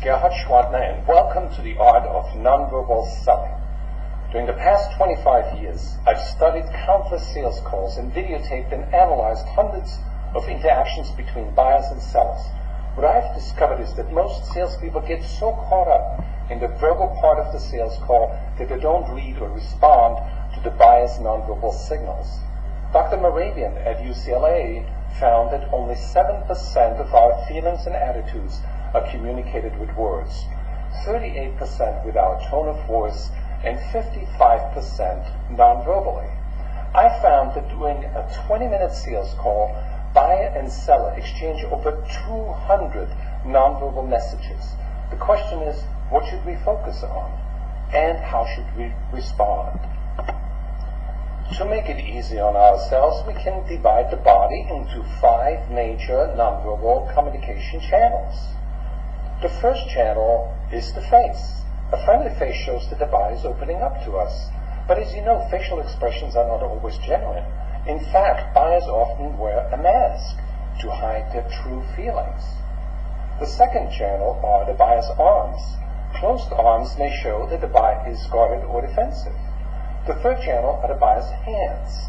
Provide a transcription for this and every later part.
Gerhard Schwantner, and welcome to the art of nonverbal selling. During the past 25 years, I've studied countless sales calls and videotaped and analyzed hundreds of interactions between buyers and sellers. What I've discovered is that most salespeople get so caught up in the verbal part of the sales call that they don't read or respond to the buyer's nonverbal signals. Dr. Moravian at UCLA found that only 7% of our feelings and attitudes are communicated with words, 38% with our tone of voice, and 55% non-verbally. I found that during a 20-minute sales call, buyer and seller exchange over 200 non-verbal messages. The question is, what should we focus on? And how should we respond? To make it easy on ourselves, we can divide the body into 5 major nonverbal communication channels. The first channel is the face. A friendly face shows that the buyer is opening up to us. But as you know, facial expressions are not always genuine. In fact, buyers often wear a mask to hide their true feelings. The second channel are the buyer's arms. Closed arms may show that the buyer is guarded or defensive. The third channel are the buyer's hands.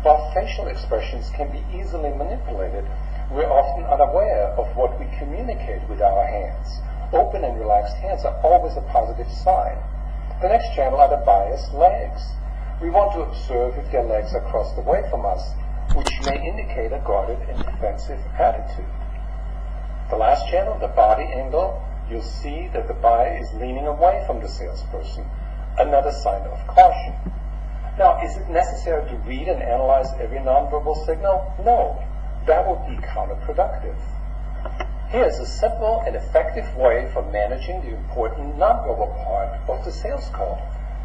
While facial expressions can be easily manipulated, we're often unaware of what we communicate with our hands. Open and relaxed hands are always a positive sign. The next channel are the buyer's legs. We want to observe if their legs are crossed away from us, which may indicate a guarded and defensive attitude. The last channel, the body angle, you'll see that the buyer is leaning away from the salesperson, another sign of caution. Now, is it necessary to read and analyze every nonverbal signal? No, that would be counterproductive. Here's a simple and effective way for managing the important nonverbal part of the sales call,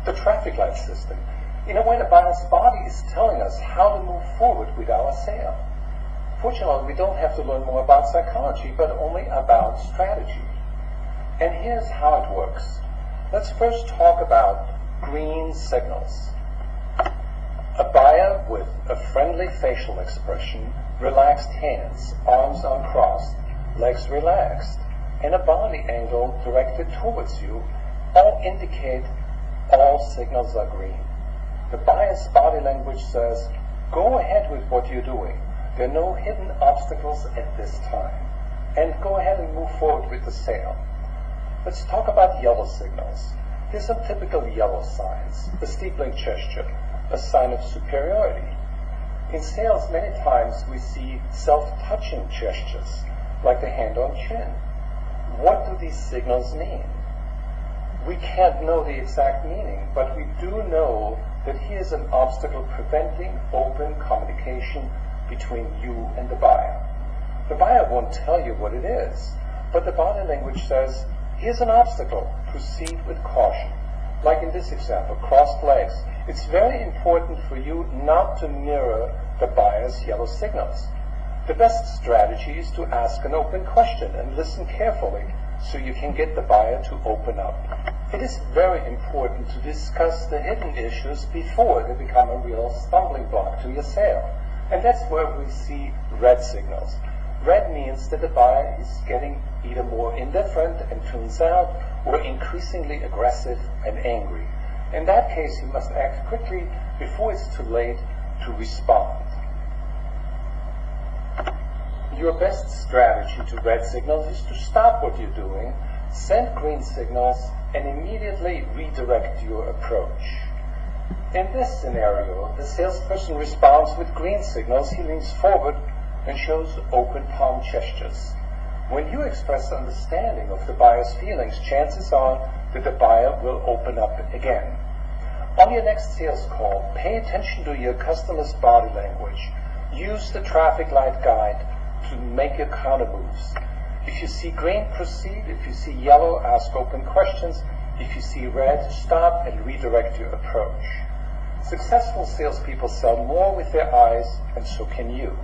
the traffic light system. In a way, the buyer's body is telling us how to move forward with our sale. Fortunately, we don't have to learn more about psychology, but only about strategy. And here's how it works. Let's first talk about green signals. A buyer with a friendly facial expression, relaxed hands, arms uncrossed, legs relaxed, and a body angle directed towards you all indicate all signals are green. The buyer's body language says, go ahead with what you're doing. There are no hidden obstacles at this time. And go ahead and move forward with the sale. Let's talk about yellow signals. Here's some typical yellow signs. The steepling gesture, a sign of superiority. In sales, many times we see self-touching gestures, like the hand on chin. What do these signals mean? We can't know the exact meaning, but we do know that here's an obstacle preventing open communication between you and the buyer. The buyer won't tell you what it is, but the body language says, here's an obstacle, proceed with caution. Like in this example, crossed legs. It's very important for you not to mirror the buyer's yellow signals. The best strategy is to ask an open question and listen carefully so you can get the buyer to open up. It is very important to discuss the hidden issues before they become a real stumbling block to your sale. And that's where we see red signals. Red means that the buyer is getting either more indifferent and tunes out or increasingly aggressive and angry. In that case, you must act quickly before it's too late to respond. Your best strategy to red signals is to stop what you're doing, send green signals, and immediately redirect your approach. In this scenario, the salesperson responds with green signals. He leans forward and shows open palm gestures. When you express understanding of the buyer's feelings, chances are that the buyer will open up again. On your next sales call, pay attention to your customer's body language. Use the traffic light guide to make your counter moves. If you see green, proceed. If you see yellow, ask open questions. If you see red, stop and redirect your approach. Successful salespeople sell more with their eyes, and so can you.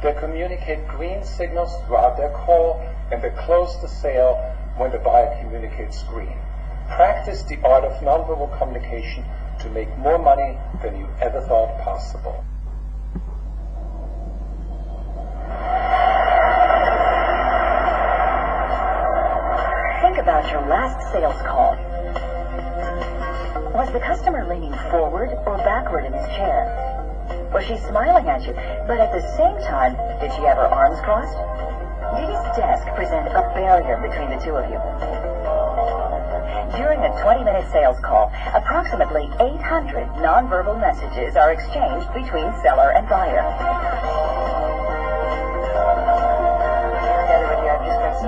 They communicate green signals throughout their call, and they close the sale when the buyer communicates green. Practice the art of nonverbal communication to make more money than you ever thought possible. about your last sales call. Was the customer leaning forward or backward in his chair? Was she smiling at you, but at the same time, did she have her arms crossed? Did his desk present a barrier between the two of you? During a 20-minute sales call, approximately 800 nonverbal messages are exchanged between seller and buyer.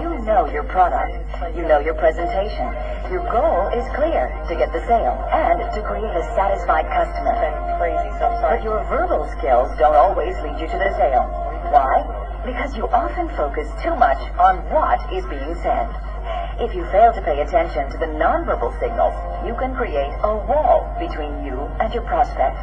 You know your product. You know your presentation. Your goal is clear: to get the sale and to create a satisfied customer. But your verbal skills don't always lead you to the sale. Why? Because you often focus too much on what is being said. If you fail to pay attention to the nonverbal signals, you can create a wall between you and your prospect.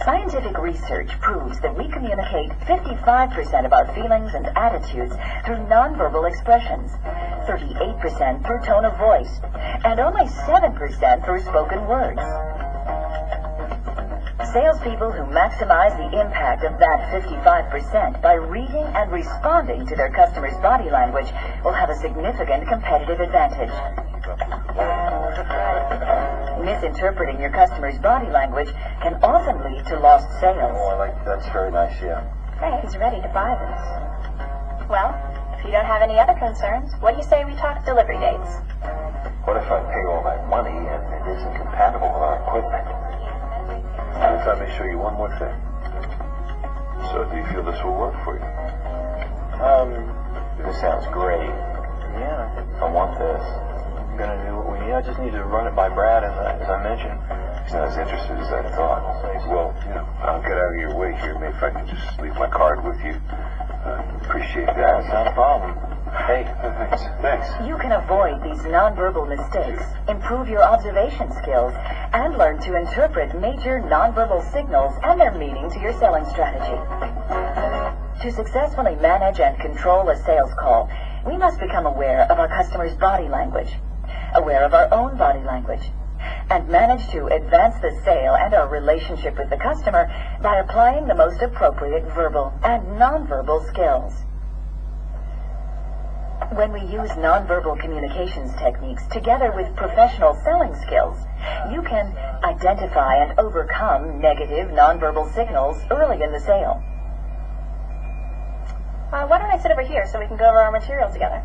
Scientific research proves that we communicate 55% of our feelings and attitudes through nonverbal expressions, 38% through tone of voice, and only 7% through spoken words. Salespeople who maximize the impact of that 55% by reading and responding to their customers' body language will have a significant competitive advantage. Misinterpreting your customer's body language can often lead to lost sales. Oh, that's very nice, yeah. Craig's ready to buy this. Well, if you don't have any other concerns, what do you say we talk delivery dates? What if I pay all that money and it isn't compatible with our equipment? What if I may show you one more thing? So do you feel this will work for you? This sounds great. Yeah, I want this. I'm gonna do what we need. I just need to run it by Brad, as I mentioned. He's not as interested as I thought. Well, I'll get out of your way here. Maybe if I can just leave my card with you. Appreciate that. That's not a problem. Hey, thanks. You can avoid these nonverbal mistakes, improve your observation skills, and learn to interpret major nonverbal signals and their meaning to your selling strategy. To successfully manage and control a sales call, we must become aware of our customer's body language, aware of our own body language, and manage to advance the sale and our relationship with the customer by applying the most appropriate verbal and nonverbal skills. When we use nonverbal communications techniques together with professional selling skills, you can identify and overcome negative nonverbal signals early in the sale. Why don't I sit over here so we can go over our materials together?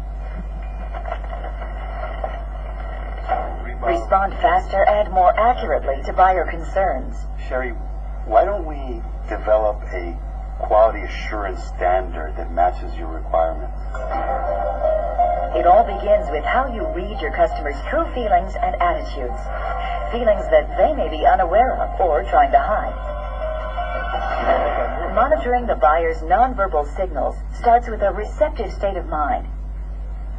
Respond faster and more accurately to buyer concerns. Sherry, why don't we develop a quality assurance standard that matches your requirements? It all begins with how you read your customers' true feelings and attitudes, feelings that they may be unaware of or trying to hide. Monitoring the buyer's nonverbal signals starts with a receptive state of mind.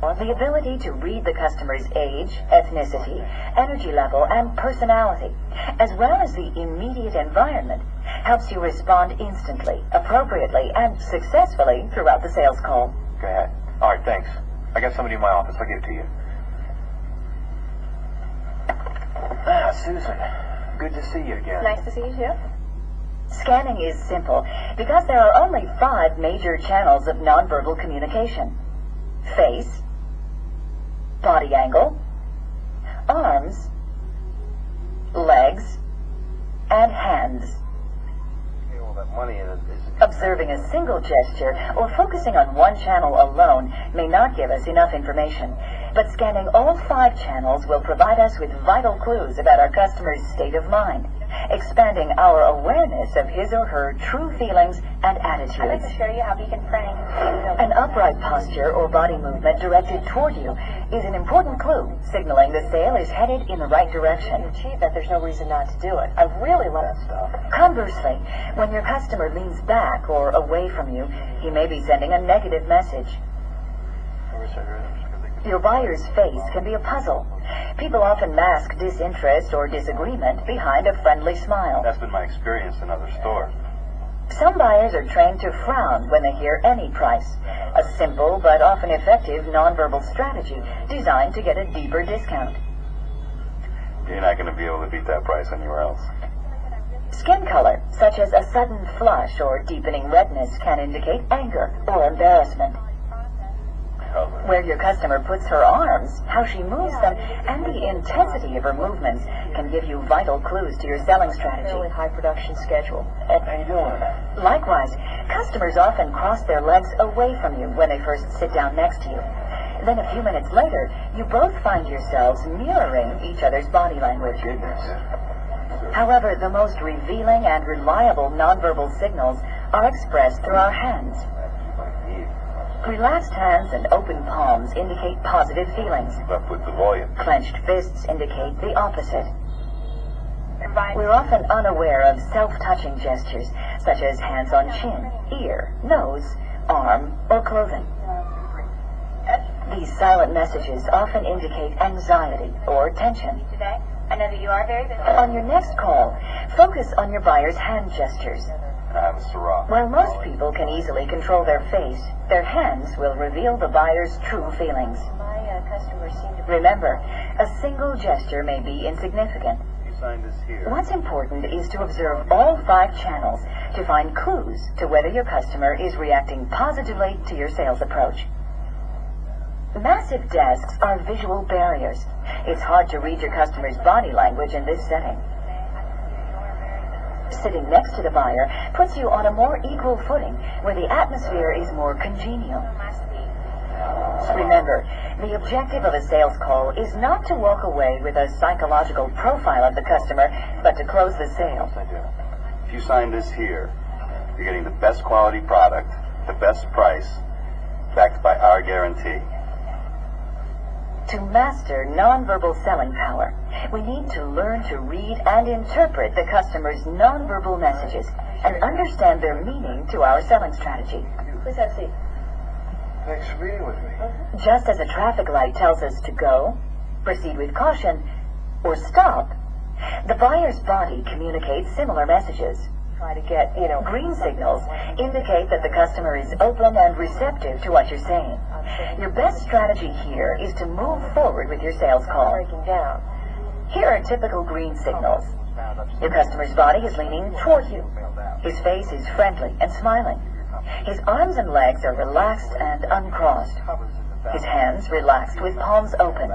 The ability to read the customer's age, ethnicity, energy level, and personality, as well as the immediate environment, helps you respond instantly, appropriately, and successfully throughout the sales call. Go ahead. All right, thanks. I got somebody in my office. I'll give it to you. Susan, good to see you again. Nice to see you too. Scanning is simple because there are only 5 major channels of nonverbal communication: face, body angle, arms, legs, and hands. All that money in it is... Observing a single gesture or focusing on one channel alone may not give us enough information, but scanning all 5 channels will provide us with vital clues about our customer's state of mind, expanding our awareness of his or her true feelings and attitudes. I'd like to show you how we can frame. An upright posture or body movement directed toward you is an important clue, signaling the sale is headed in the right direction. To achieve that, there's no reason not to do it. I really love that stuff. Conversely, when your customer leans back or away from you, he may be sending a negative message. Your buyer's face can be a puzzle. People often mask disinterest or disagreement behind a friendly smile. That's been my experience in other stores. Some buyers are trained to frown when they hear any price, a simple but often effective nonverbal strategy designed to get a deeper discount. You're not going to be able to beat that price anywhere else. Skin color, such as a sudden flush or deepening redness, can indicate anger or embarrassment. Where your customer puts her arms, how she moves them, and the intensity of her movements can give you vital clues to your selling strategy. Fairly high production schedule. How you doing? Likewise, customers often cross their legs away from you when they first sit down next to you. Then a few minutes later, you both find yourselves mirroring each other's body language. However, the most revealing and reliable nonverbal signals are expressed through our hands. Relaxed hands and open palms indicate positive feelings. Up with the volume. Clenched fists indicate the opposite. We're often unaware of self-touching gestures, such as hands on chin, ear, nose, arm, or clothing. These silent messages often indicate anxiety or tension. Today, I know that you are very busy. On your next call, focus on your buyer's hand gestures. I have a Syrah. While most people can easily control their face, their hands will reveal the buyer's true feelings. My customers seem to be... Remember, a single gesture may be insignificant. You signed this here. What's important is to observe all 5 channels to find clues to whether your customer is reacting positively to your sales approach. Massive desks are visual barriers. It's hard to read your customer's body language in this setting. Sitting next to the buyer puts you on a more equal footing where the atmosphere is more congenial. Remember, the objective of a sales call is not to walk away with a psychological profile of the customer, but to close the sale. I do. If you sign this here, you're getting the best quality product, the best price, backed by our guarantee. To master nonverbal selling power, we need to learn to read and interpret the customer's nonverbal messages and understand their meaning to our selling strategy. Please have a seat. Thanks for being with me. Just as a traffic light tells us to go, proceed with caution, or stop, the buyer's body communicates similar messages. Try to get, Green signals indicate that the customer is open and receptive to what you're saying. Your best strategy here is to move forward with your sales call. breaking down. Here are typical green signals. Your customer's body is leaning toward you. His face is friendly and smiling. His arms and legs are relaxed and uncrossed. His hands relaxed with palms open.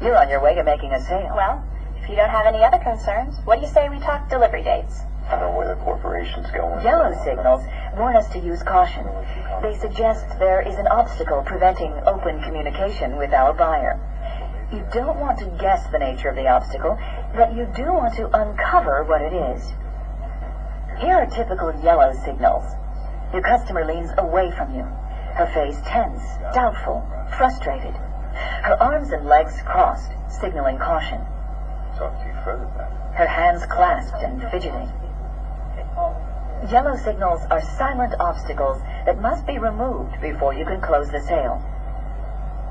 You're on your way to making a sale. Well, if you don't have any other concerns, what do you say we talk delivery dates? I know where the corporation's going. Yellow signals warn us to use caution. They suggest there is an obstacle preventing open communication with our buyer. You don't want to guess the nature of the obstacle, but you do want to uncover what it is. Here are typical yellow signals. Your customer leans away from you. Her face tense, doubtful, frustrated. Her arms and legs crossed, signaling caution. Talk to you further then. Her hands clasped and fidgeting. Yellow signals are silent obstacles that must be removed before you can close the sale.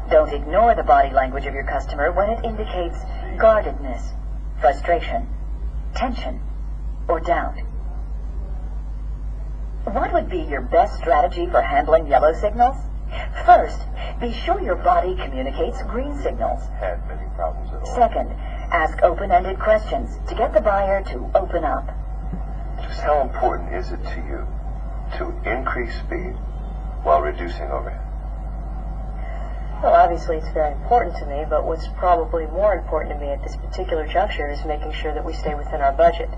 Don't ignore the body language of your customer when it indicates guardedness, frustration, tension, or doubt. What would be your best strategy for handling yellow signals? First, be sure your body communicates green signals. Had many problems at all. Second, ask open-ended questions to get the buyer to open up. Just how important is it to you to increase speed while reducing overhead? Well, obviously it's very important to me, but what's probably more important to me at this particular juncture is making sure that we stay within our budget.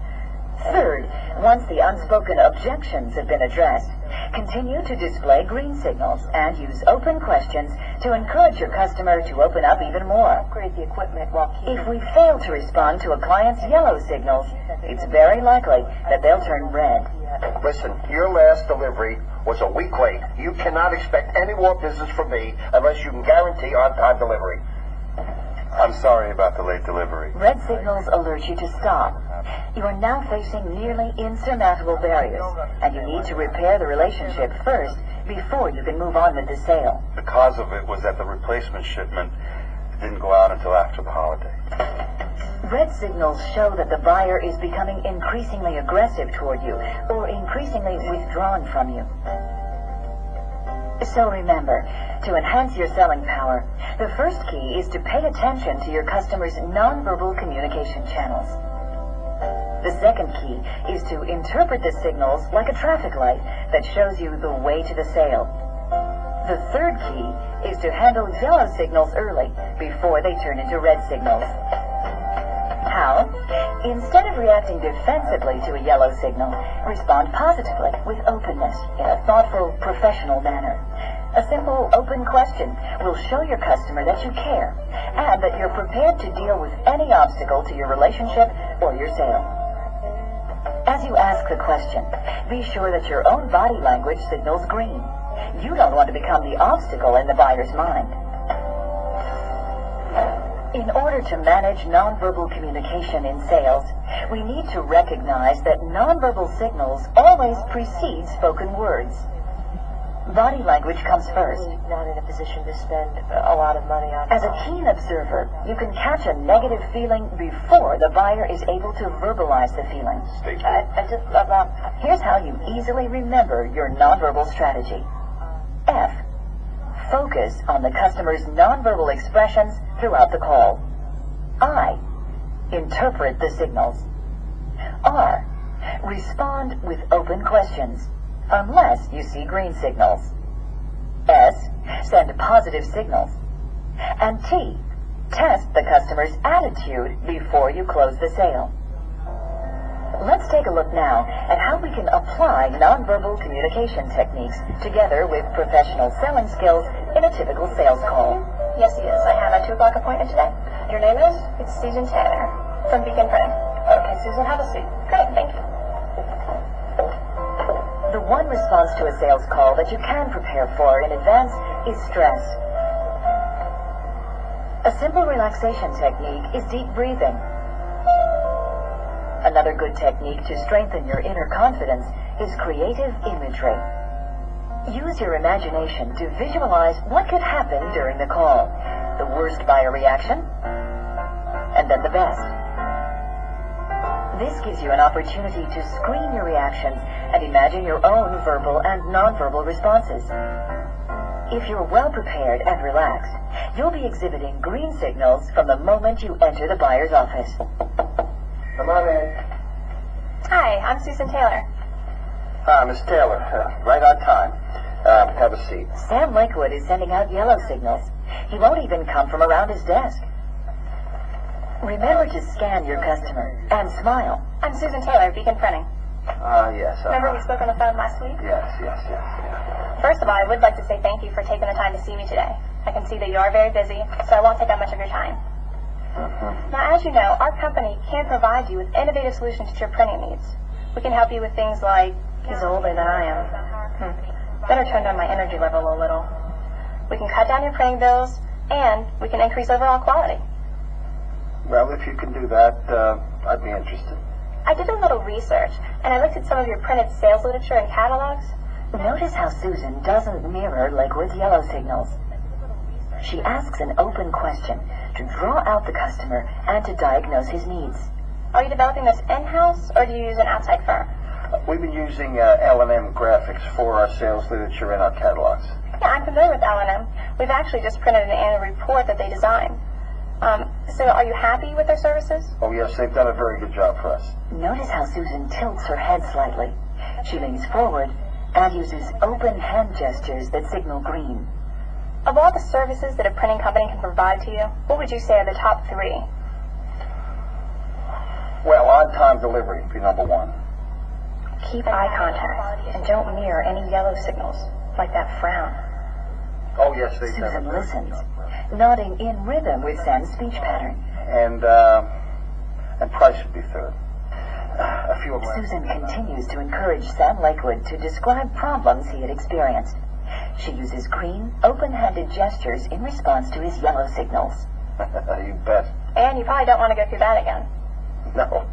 Third, once the unspoken objections have been addressed, continue to display green signals and use open questions to encourage your customer to open up even more. Upgrade the equipment while keeping... If we fail to respond to a client's yellow signals, it's very likely that they'll turn red. Listen, your last delivery was a week late. You cannot expect any more business from me unless you can guarantee on-time delivery. I'm sorry about the late delivery. Red signals alert you to stop. You are now facing nearly insurmountable barriers, and you need to repair the relationship first before you can move on with the sale. The cause of it was that the replacement shipment didn't go out until after the holiday. Red signals show that the buyer is becoming increasingly aggressive toward you or increasingly withdrawn from you. So remember, to enhance your selling power, the first key is to pay attention to your customers' nonverbal communication channels. The second key is to interpret the signals like a traffic light that shows you the way to the sale. The third key is to handle yellow signals early before they turn into red signals. How? Instead of reacting defensively to a yellow signal, respond positively with openness in a thoughtful, professional manner. A simple, open question will show your customer that you care and that you're prepared to deal with any obstacle to your relationship or your sale. As you ask the question, be sure that your own body language signals green. You don't want to become the obstacle in the buyer's mind. In order to manage nonverbal communication in sales, we need to recognize that nonverbal signals always precede spoken words. Body language comes first. Not in a position to spend a lot of money on. As a keen observer, you can catch a negative feeling before the buyer is able to verbalize the feeling. Here's how you easily remember your nonverbal strategy. F. Focus on the customer's nonverbal expressions throughout the call. I. Interpret the signals. R. Respond with open questions, unless you see green signals. S. Send positive signals. And T. Test the customer's attitude before you close the sale. Let's take a look now at how we can apply nonverbal communication techniques together with professional selling skills in a typical sales call. Yes, he is. I have a 2 o'clock appointment today. Your name is? It's Susan Taylor from Beacon Printing. Okay, Susan, have a seat. Great, thank you. The one response to a sales call that you can prepare for in advance is stress. A simple relaxation technique is deep breathing. Another good technique to strengthen your inner confidence is creative imagery. Use your imagination to visualize what could happen during the call. The worst buyer reaction, and then the best. This gives you an opportunity to screen your reactions and imagine your own verbal and nonverbal responses. If you're well prepared and relaxed, you'll be exhibiting green signals from the moment you enter the buyer's office. Come on in. Hi, I'm Susan Taylor. Miss Taylor, right on time. Have a seat. Sam Lakewood is sending out yellow signals. He won't even come from around his desk. Remember to scan your customer and smile. I'm Susan Taylor, Beacon Printing. Yes. Remember we spoke on the phone last week? Yes. First of all, I would like to say thank you for taking the time to see me today. I can see that you are very busy, so I won't take up much of your time. Now, as you know, our company can provide you with innovative solutions to your printing needs. We can help you with things like... He's older than I am. Better turn down my energy level a little. We can cut down your printing bills, and we can increase overall quality. Well, if you can do that, I'd be interested. I did a little research, and I looked at some of your printed sales literature and catalogs. Notice how Susan doesn't mirror Lakewood's yellow signals. She asks an open question to draw out the customer and to diagnose his needs. Are you developing this in-house, or do you use an outside firm? We've been using L&M graphics for our sales literature and our catalogs. Yeah, I'm familiar with L&M. We've actually just printed an annual report that they designed. So are you happy with their services? Oh, yes, they've done a very good job for us. Notice how Susan tilts her head slightly. She leans forward and uses open hand gestures that signal green. Of all the services that a printing company can provide to you, what would you say are the top 3? Well, on-time delivery would be number 1. Keep eye contact and don't mirror any yellow signals, like that frown. Oh, yes, they've done Susan a very listens, good job. nodding in rhythm with Sam's speech pattern. And price would be 3rd. A few of my... Susan continues to encourage Sam Lakewood to describe problems he had experienced. She uses green, open-handed gestures in response to his yellow signals. You bet. And you probably don't want to go through that again. No,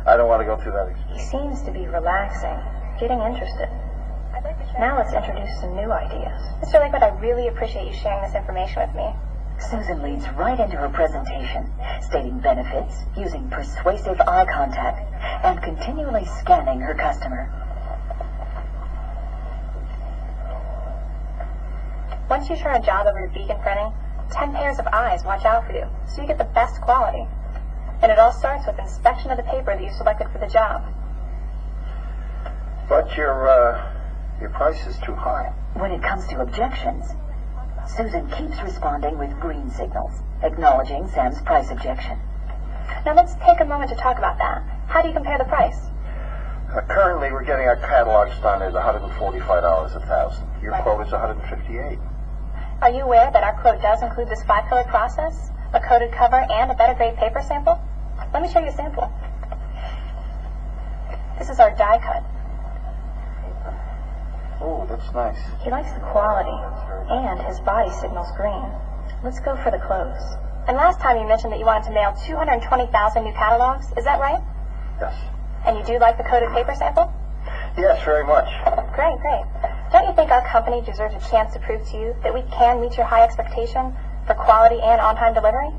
I don't want to go through that experience. He seems to be relaxing, getting interested. Now let's introduce some new ideas. Mr. Lakewood, I really appreciate you sharing this information with me. Susan leads right into her presentation, stating benefits, using persuasive eye contact, and continually scanning her customer. Once you turn a job over to Beacon Printing, 10 pairs of eyes watch out for you, so you get the best quality. And it all starts with inspection of the paper that you selected for the job. But your price is too high. When it comes to objections, Susan keeps responding with green signals, acknowledging Sam's price objection. Now let's take a moment to talk about that. How do you compare the price? Currently, we're getting our catalogs done at $145 a thousand. Your quote is $158. Are you aware that our quote does include this 5-color process, a coated cover, and a better grade paper sample? Let me show you a sample. This is our die cut. Oh, that's nice. He likes the quality, and his body signals green. Let's go for the close. And last time you mentioned that you wanted to mail 220,000 new catalogs. Is that right? Yes. And you do like the coated paper sample? Yes, very much. Great, great. Don't you think our company deserves a chance to prove to you that we can meet your high expectation for quality and on-time delivery?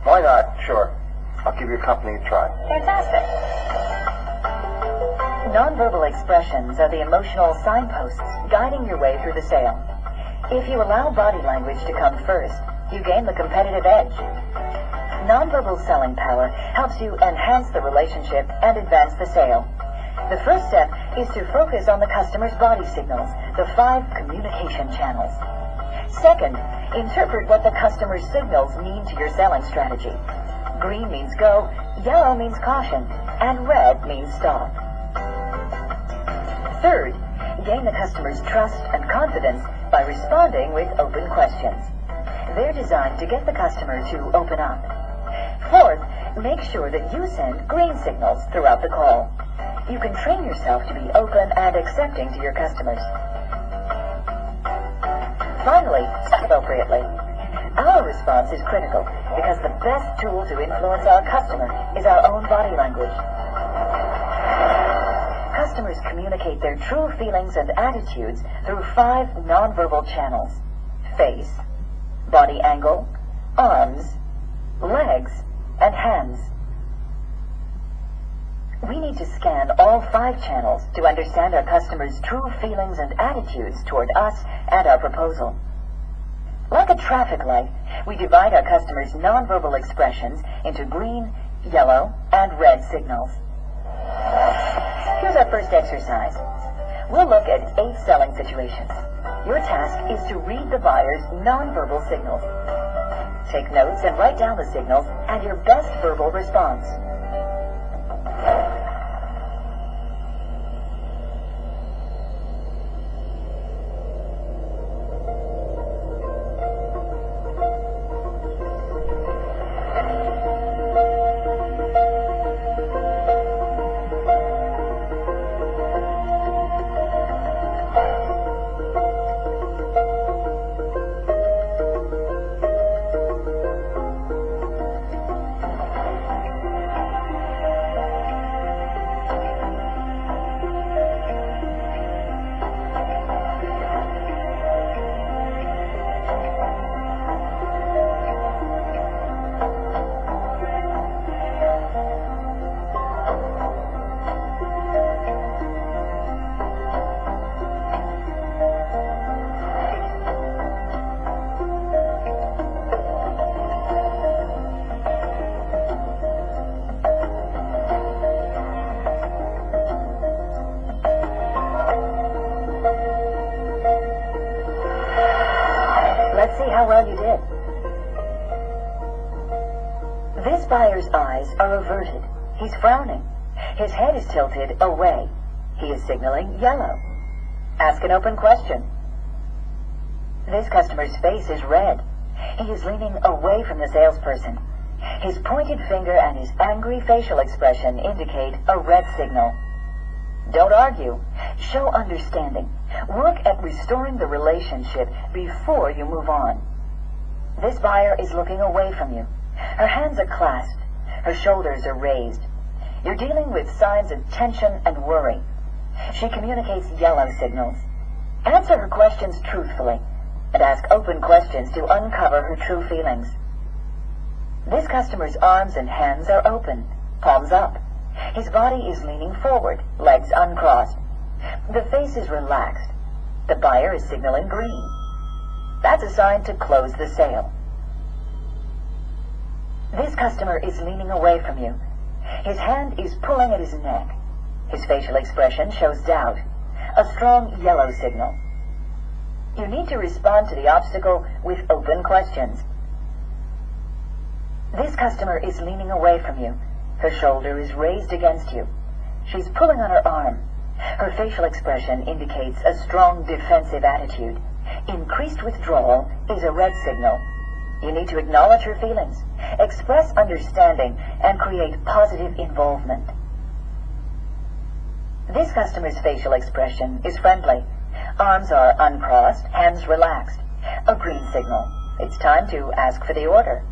Why not? Sure. I'll give your company a try. Fantastic. Nonverbal expressions are the emotional signposts guiding your way through the sale. If you allow body language to come first, you gain the competitive edge. Nonverbal selling power helps you enhance the relationship and advance the sale. The first step is to focus on the customer's body signals, the 5 communication channels. Second, interpret what the customer's signals mean to your selling strategy. Green means go, yellow means caution, and red means stop. Third, gain the customer's trust and confidence by responding with open questions. They're designed to get the customer to open up. Fourth, make sure that you send green signals throughout the call. You can train yourself to be open and accepting to your customers. Finally, appropriately. Our response is critical because the best tool to influence our customer is our own body language. Customers communicate their true feelings and attitudes through 5 nonverbal channels: face, body angle, arms, legs, and hands. We need to scan all 5 channels to understand our customers' true feelings and attitudes toward us and our proposal. Like a traffic light, we divide our customers' nonverbal expressions into green, yellow, and red signals. Here's our first exercise. We'll look at 8 selling situations. Your task is to read the buyer's nonverbal signals. Take notes and write down the signals and your best verbal response. Let's see how well you did. This buyer's eyes are averted. He's frowning. His head is tilted away. He is signaling yellow. Ask an open question. This customer's face is red. He is leaning away from the salesperson. His pointed finger and his angry facial expression indicate a red signal. Don't argue. Show understanding. Work at restoring the relationship before you move on. This buyer is looking away from you. Her hands are clasped. Her shoulders are raised. You're dealing with signs of tension and worry. She communicates yellow signals. Answer her questions truthfully and ask open questions to uncover her true feelings. This customer's arms and hands are open, palms up. His body is leaning forward, legs uncrossed. The face is relaxed. The buyer is signaling green. That's a sign to close the sale. This customer is leaning away from you. His hand is pulling at his neck. His facial expression shows doubt. A strong yellow signal. You need to respond to the obstacle with open questions. This customer is leaning away from you. Her shoulder is raised against you. She's pulling on her arm. Her facial expression indicates a strong defensive attitude. Increased withdrawal is a red signal. You need to acknowledge her feelings, express understanding, and create positive involvement. This customer's facial expression is friendly. Arms are uncrossed, hands relaxed. A green signal. It's time to ask for the order.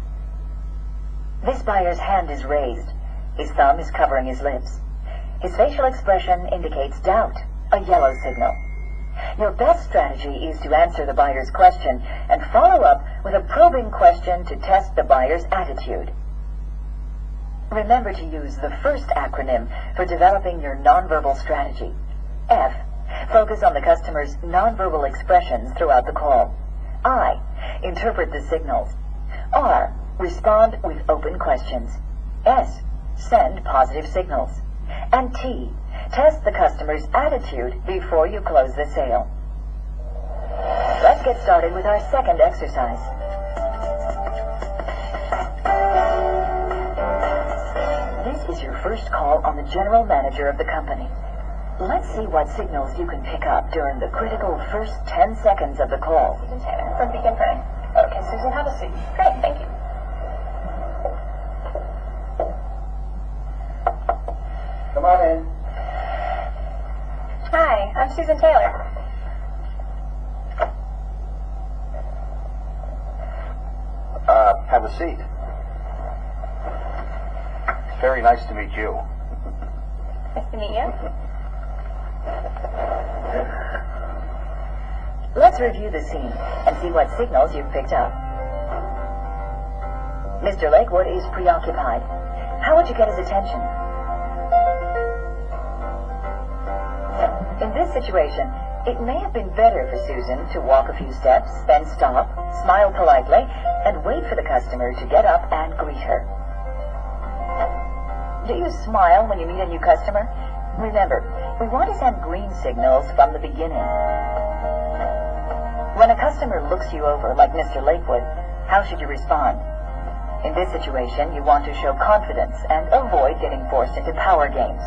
This buyer's hand is raised. His thumb is covering his lips. His facial expression indicates doubt, a yellow signal. Your best strategy is to answer the buyer's question and follow up with a probing question to test the buyer's attitude. Remember to use the first acronym for developing your nonverbal strategy. F. Focus on the customer's nonverbal expressions throughout the call. I. Interpret the signals. R. Respond with open questions. S. Send positive signals. And T. Test the customer's attitude before you close the sale. Let's get started with our second exercise. This is your first call on the general manager of the company. Let's see what signals you can pick up during the critical first 10 seconds of the call. Susan Taylor from Beacon Printing. Okay, Susan, have a seat. Great, thank you. Come on in. Hi, I'm Susan Taylor. Have a seat. It's very nice to meet you. Nice to meet you. Let's review the scene and see what signals you've picked up. Mr. Lakewood is preoccupied. How would you get his attention? In this situation, it may have been better for Susan to walk a few steps, then stop, smile politely, and wait for the customer to get up and greet her. Do you smile when you meet a new customer? Remember, we want to send green signals from the beginning. When a customer looks you over, like Mr. Lakewood, how should you respond? In this situation, you want to show confidence and avoid getting forced into power games.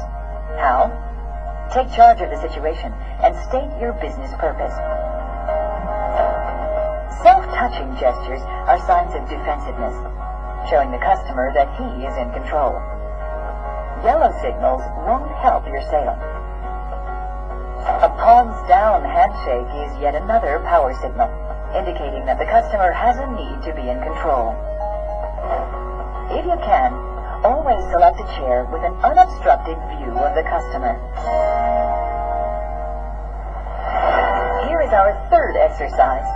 How? Take charge of the situation and state your business purpose. Self-touching gestures are signs of defensiveness, showing the customer that he is in control. Yellow signals won't help your sale. A palms-down handshake is yet another power signal, indicating that the customer has a need to be in control. If you can, always select a chair with an unobstructed view of the customer. Here is our third exercise.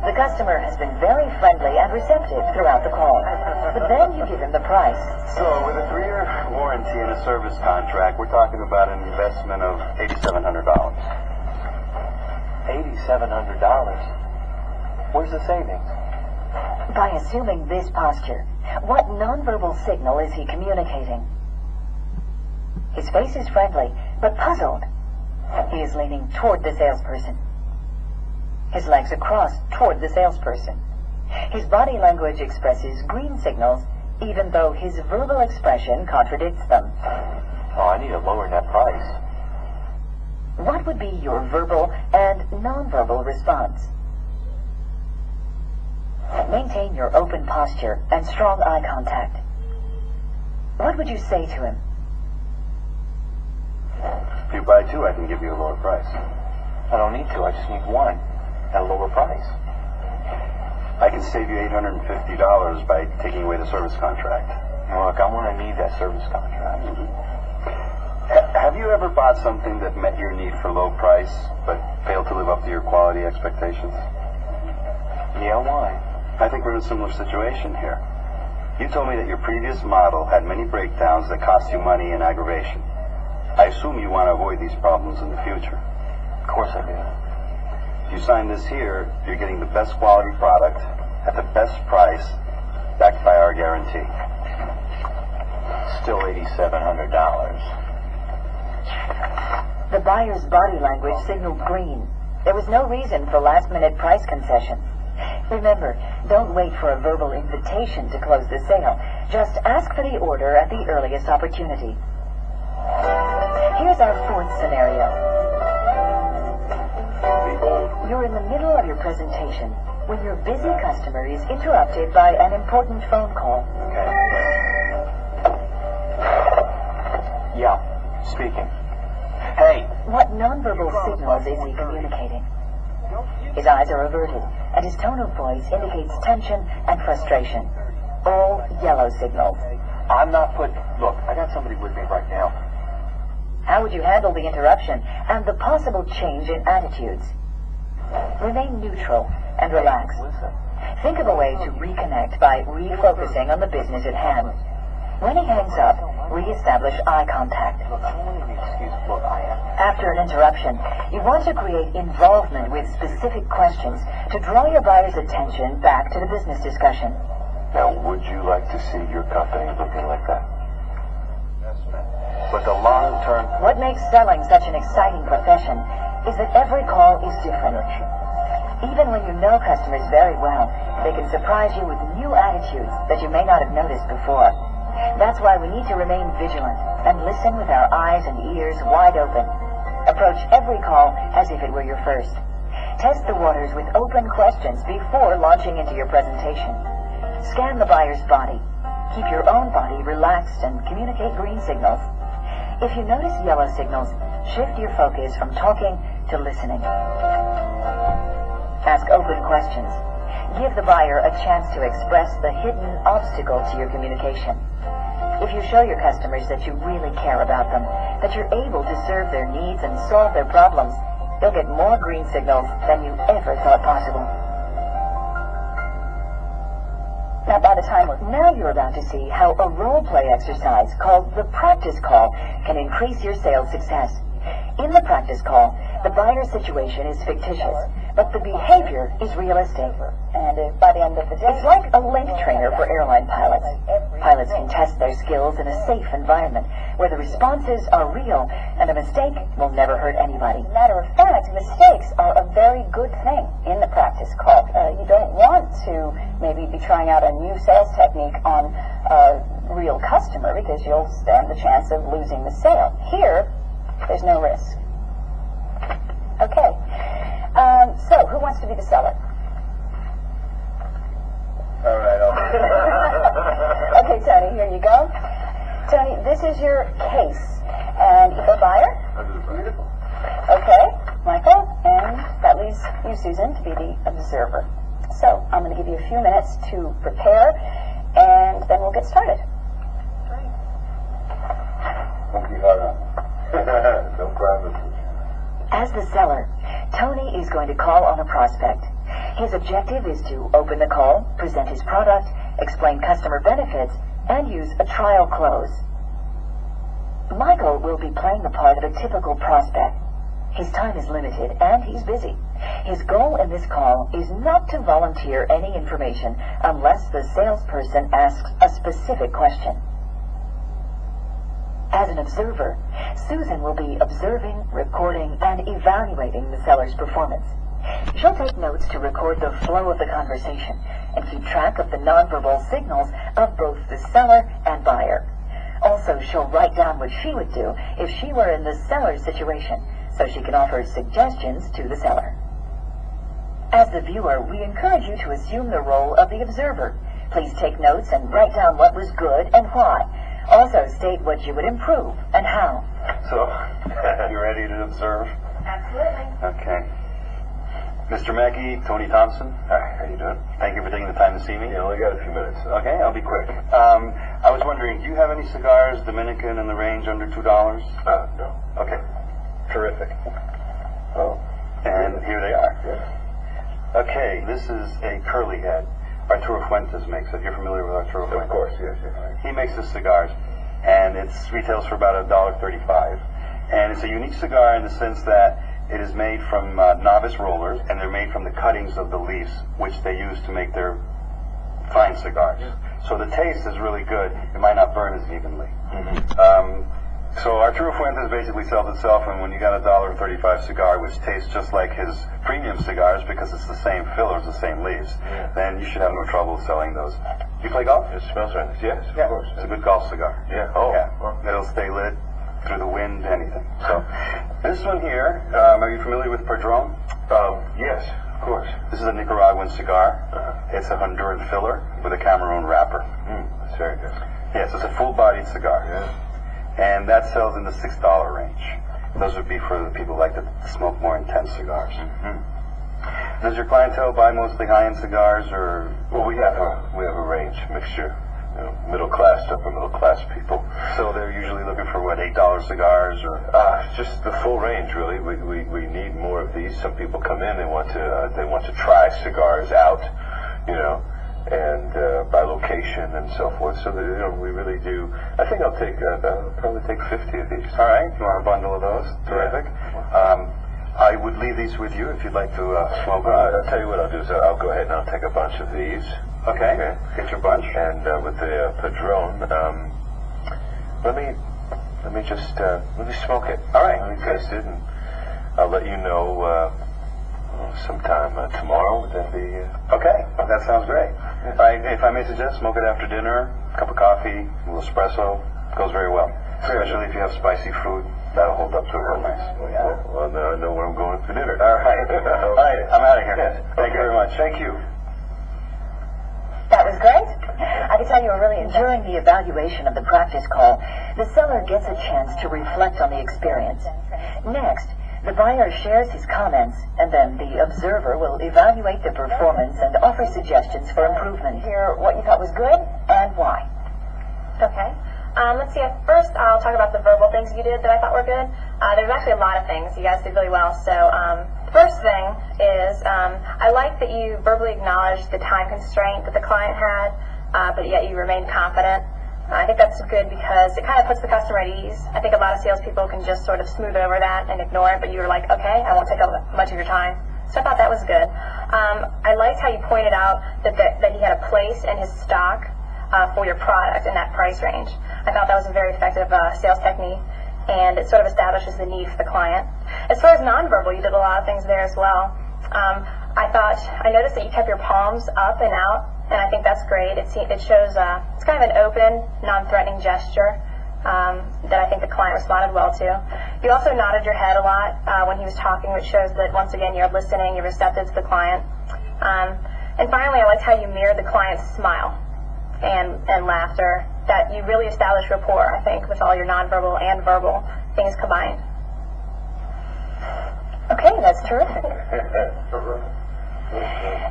The customer has been very friendly and receptive throughout the call, but then you give him the price. So, with a 3-year warranty and a service contract, we're talking about an investment of $8,700. $8,700? Where's the savings? By assuming this posture, what nonverbal signal is he communicating? His face is friendly, but puzzled. He is leaning toward the salesperson. His legs are crossed toward the salesperson. His body language expresses green signals, even though his verbal expression contradicts them. Oh, I need to lower that price. What would be your verbal and nonverbal response? Maintain your open posture and strong eye contact. What would you say to him? If you buy 2, I can give you a lower price. I don't need to. I just need 1 at a lower price. I can save you $850 by taking away the service contract. Look, I'm going to need that service contract. Have you ever bought something that met your need for low price, but failed to live up to your quality expectations? Yeah, why? I think we're in a similar situation here. You told me that your previous model had many breakdowns that cost you money and aggravation. I assume you want to avoid these problems in the future. course I do. If you sign this here, you're getting the best quality product at the best price, backed by our guarantee. Still $8,700. The buyer's body language signaled green. There was no reason for last-minute price concessions. Remember, don't wait for a verbal invitation to close the sale. Just ask for the order at the earliest opportunity. Here's our fourth scenario. You're in the middle of your presentation when your busy customer is interrupted by an important phone call. Yeah, speaking. Hey. What nonverbal signals is he communicating? His eyes are averted, and his tone of voice indicates tension and frustration. All yellow signals. I'm not Look, I got somebody with me right now. How would you handle the interruption and the possible change in attitudes? Remain neutral and relax. Think of a way to reconnect by refocusing on the business at hand. When he hangs up, re-establish eye contact. After an interruption, you want to create involvement with specific questions to draw your buyer's attention back to the business discussion. Now, would you like to see your company looking like that? But the long-term... What makes selling such an exciting profession is that every call is different. Even when you know customers very well, they can surprise you with new attitudes that you may not have noticed before. That's why we need to remain vigilant and listen with our eyes and ears wide open. Approach every call as if it were your first. Test the waters with open questions before launching into your presentation. Scan the buyer's body. Keep your own body relaxed and communicate green signals. If you notice yellow signals, shift your focus from talking to listening. Ask open questions. Give the buyer a chance to express the hidden obstacle to your communication. If you show your customers that you really care about them, that you're able to serve their needs and solve their problems, you'll get more green signals than you ever thought possible. Now you're about to see how a role-play exercise called the practice call can increase your sales success. In the practice call, the buyer's situation is fictitious, but the behavior is realistic. And by the end of the day, it's like a link trainer for airline pilots. Pilots can test their skills in a safe environment where the responses are real and a mistake will never hurt anybody. Matter of fact, mistakes are a very good thing in the practice call. You don't want to maybe be trying out a new sales technique on a real customer because you'll stand the chance of losing the sale. Here, there's no risk. Okay. So, who wants to be the seller? All right, Okay, Tony, here you go. Tony, this is your case. And you're a buyer? Beautiful. Okay, Michael, and that leaves you, Susan, to be the observer. So, I'm going to give you a few minutes to prepare, and then we'll get started. Don't be hard on. Don't grab it. As the seller, Tony is going to call on a prospect. His objective is to open the call, present his product, explain customer benefits, and use a trial close. Michael will be playing the part of a typical prospect. His time is limited, and he's busy. His goal in this call is not to volunteer any information unless the salesperson asks a specific question. As an observer, Susan will be observing, recording, and evaluating the seller's performance. She'll take notes to record the flow of the conversation and keep track of the nonverbal signals of both the seller and buyer. Also, she'll write down what she would do if she were in the seller's situation, so she can offer suggestions to the seller. As the viewer, we encourage you to assume the role of the observer. Please take notes and write down what was good and why. Also, state what you would improve and how. So, you ready to observe? Absolutely. Okay. Mr. Mackey, Tony Thompson. Hi, how you doing? Thank you for taking the time to see me. You only got a few minutes. Okay, I'll be quick. I was wondering, do you have any cigars, Dominican, in the range under $2? No. Okay. Terrific. Oh. And here they are. Yeah. Okay, this is a curly head. Arturo Fuentes makes it. You're familiar with Arturo Fuentes? Of course, yes. He makes his cigars, and it retails for about $1.35. And it's a unique cigar in the sense that It is made from novice rollers, and they're made from the cuttings of the leaves, which they use to make their fine cigars. So the taste is really good. It might not burn as evenly. So Arturo Fuentes basically sells itself, and when you got a $1.35 cigar, which tastes just like his premium cigars because it's the same fillers, the same leaves, then you should have no trouble selling those. You play golf? It smells right nice. Yes, of course. It's a good golf cigar. Yeah. Oh. Yeah. Well. It'll stay lit through the wind, anything. So this one here, are you familiar with Padron? Yes, of course. This is a Nicaraguan cigar. It's a Honduran filler with a Cameroon wrapper. That's very good. Yes, it's a full-bodied cigar. Yeah. And that sells in the $6 range. Those would be for the people who like to smoke more intense cigars. Does your clientele buy mostly high-end cigars, or? Well, we have a range, mixture. You know, middle class to upper middle class people. So they're usually looking for what, $8 cigars, or? Just the full range, really. We need more of these. Some people come in, they want to try cigars out, you know, and by location and so forth. So that, you know, we really do. I think I'll probably take 50 of these. All right, you want a bundle of those? Terrific. I would leave these with you if you'd like to smoke them. I'll tell you what I'll do is I'll go ahead and I'll take a bunch of these. Okay. Get your bunch. And with the Padron, let me just smoke it. All right. Let me taste it, and I'll let you know sometime tomorrow. Would that be? Okay, that sounds great. If I may suggest, smoke it after dinner, cup of coffee, a little espresso, goes very well. Especially if you have spicy food, that'll hold up to it real nice. Well, now I know where I'm going for dinner. All right. All right, I'm out of here. Thank you very much. Thank you. That was great. I can tell you were really enjoying the evaluation of the practice call. The seller gets a chance to reflect on the experience. Next, the buyer shares his comments, and then the observer will evaluate the performance and offer suggestions for improvement. Hear what you thought was good and why. Okay. Let's see. First, I'll talk about the verbal things you did that I thought were good. There's actually a lot of things you guys did really well. So, first thing is, I like that you verbally acknowledged the time constraint that the client had, but yet you remained confident. I think that's good because it kind of puts the customer at ease. I think a lot of salespeople can just sort of smooth over that and ignore it, but you were like, okay, I won't take up much of your time. So I thought that was good. I liked how you pointed out that he had a place in his stock for your product in that price range. I thought that was a very effective sales technique, and it sort of establishes the need for the client. As far as nonverbal, you did a lot of things there as well. I noticed that you kept your palms up and out, and I think that's great. It shows it's kind of an open, non-threatening gesture that I think the client responded well to. You also nodded your head a lot when he was talking, which shows that, once again, you're listening, you're receptive to the client. And finally, I liked how you mirrored the client's smile and laughter, that you really established rapport, I think, with all your nonverbal and verbal things combined. Okay, that's terrific.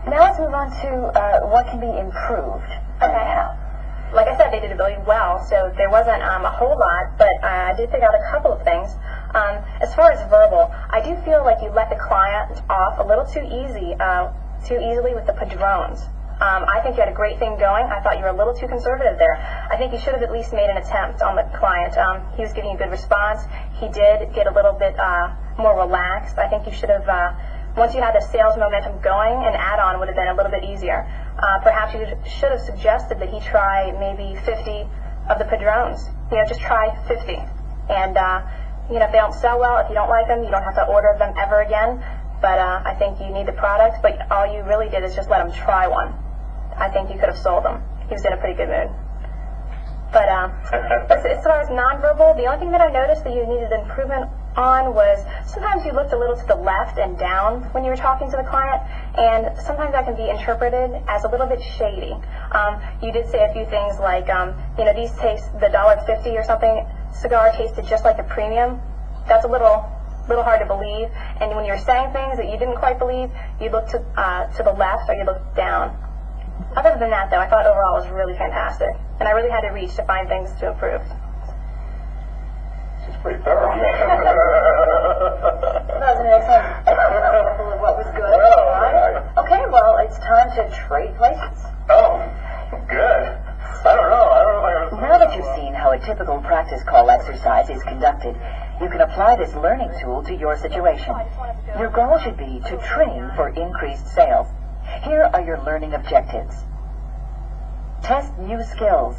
Now let's move on to what can be improved. Okay. How? Like I said, they did it really well, so there wasn't a whole lot, but I did pick out a couple of things. As far as verbal, I do feel like you let the client off a little too easily with the padrones. I think you had a great thing going. I thought you were a little too conservative there. I think you should have at least made an attempt on the client. He was giving you a good response. He did get a little bit more relaxed. I think you should have, once you had the sales momentum going, an add-on would have been a little bit easier. Perhaps you should have suggested that he try maybe 50 of the padrones. Just try 50. And, if they don't sell well, if you don't like them, you don't have to order them ever again. But I think you need the product, but all you really did is just let him try one. I think you could have sold him. He was in a pretty good mood. But as far as nonverbal, the only thing that I noticed that you needed improvement on was sometimes you looked a little to the left and down when you were talking to the client, and sometimes that can be interpreted as a little bit shady. You did say a few things like, these taste, the $1.50 or something cigar tasted just like a premium. That's a little hard to believe, and when you were saying things that you didn't quite believe, you looked to the left or you looked down. Other than that, though, I thought overall it was really fantastic, and I really had to reach to find things to improve. She's pretty thorough. That was an excellent example of what was good. Well, okay, well, it's time to trade places. Oh, good. I don't know if I Now that you've seen how a typical practice call exercise is conducted, you can apply this learning tool to your situation. Your goal should be to train for increased sales. Here are your learning objectives. Test new skills.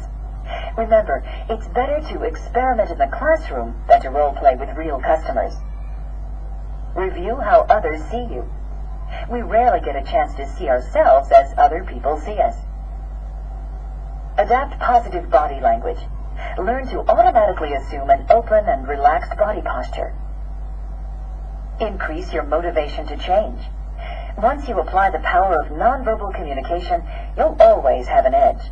Remember, it's better to experiment in the classroom than to role play with real customers. Review how others see you. We rarely get a chance to see ourselves as other people see us. Adapt positive body language. Learn to automatically assume an open and relaxed body posture. Increase your motivation to change. Once you apply the power of nonverbal communication, you'll always have an edge.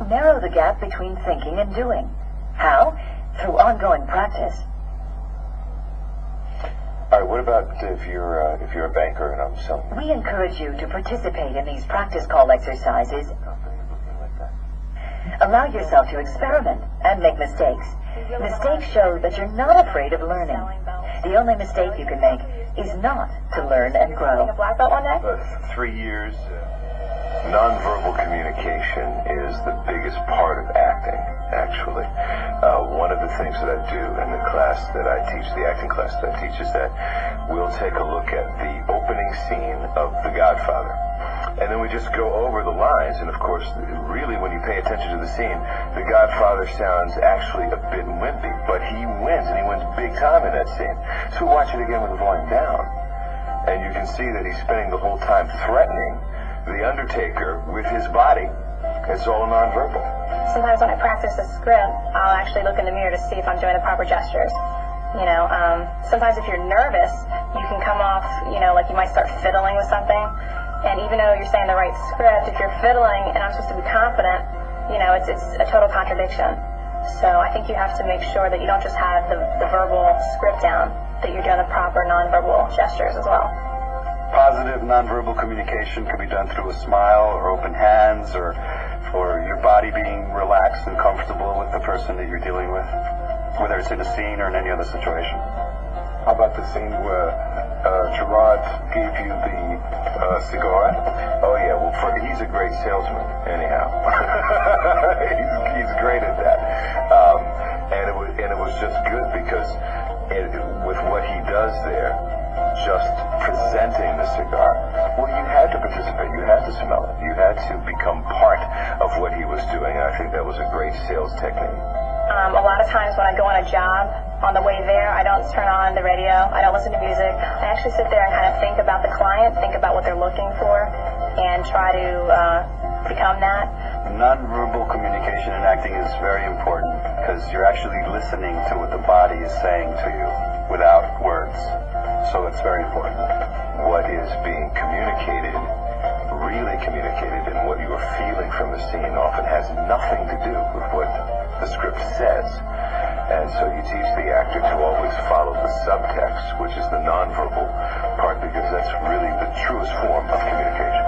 Narrow the gap between thinking and doing. How? Through ongoing practice. All right, what about if you're a banker and I'm selling? We encourage you to participate in these practice call exercises. Allow yourself to experiment and make mistakes. Mistakes show that you're not afraid of learning. The only mistake you can make is not to learn and grow. A black belt one day? 3 years. Nonverbal communication is the biggest part of acting, actually. One of the things that I do in the class that I teach, the acting class that I teach, is that we'll take a look at the opening scene of The Godfather. And then we just go over the lines, and of course, really when you pay attention to the scene, The Godfather sounds actually a bit wimpy, but he wins, and he wins big time in that scene. So we watch it again with the volume down, and you can see that he's spending the whole time threatening the Undertaker with his body. It's all nonverbal. Sometimes when I practice a script, I'll actually look in the mirror to see if I'm doing the proper gestures. You know, sometimes if you're nervous, you can come off, you know, like you might start fiddling with something. And even though you're saying the right script, if you're fiddling and I'm supposed to be confident, you know, it's a total contradiction. So I think you have to make sure that you don't just have the verbal script down, that you're doing the proper nonverbal gestures as well. Positive nonverbal communication can be done through a smile or open hands or your body being relaxed and comfortable with the person that you're dealing with, whether it's in a scene or in any other situation. How about the scene where Gerard gave you the cigar? Oh yeah, well he's a great salesman, anyhow. he's great at that. And it was just good because with what he does there, just presenting the cigar, well, you had to participate, you had to smell it, you had to become part of what he was doing, and I think that was a great sales technique. A lot of times when I go on a job, on the way there, I don't turn on the radio, I don't listen to music. I actually sit there and kind of think about the client, think about what they're looking for, and try to become that. Nonverbal communication in acting is very important because you're actually listening to what the body is saying to you without words. So it's very important. What is being communicated, really communicated, and what you are feeling from the scene often has nothing to do with what the script says. And so you teach the actor to always follow the subtext, which is the nonverbal part, because that's really the truest form of communication.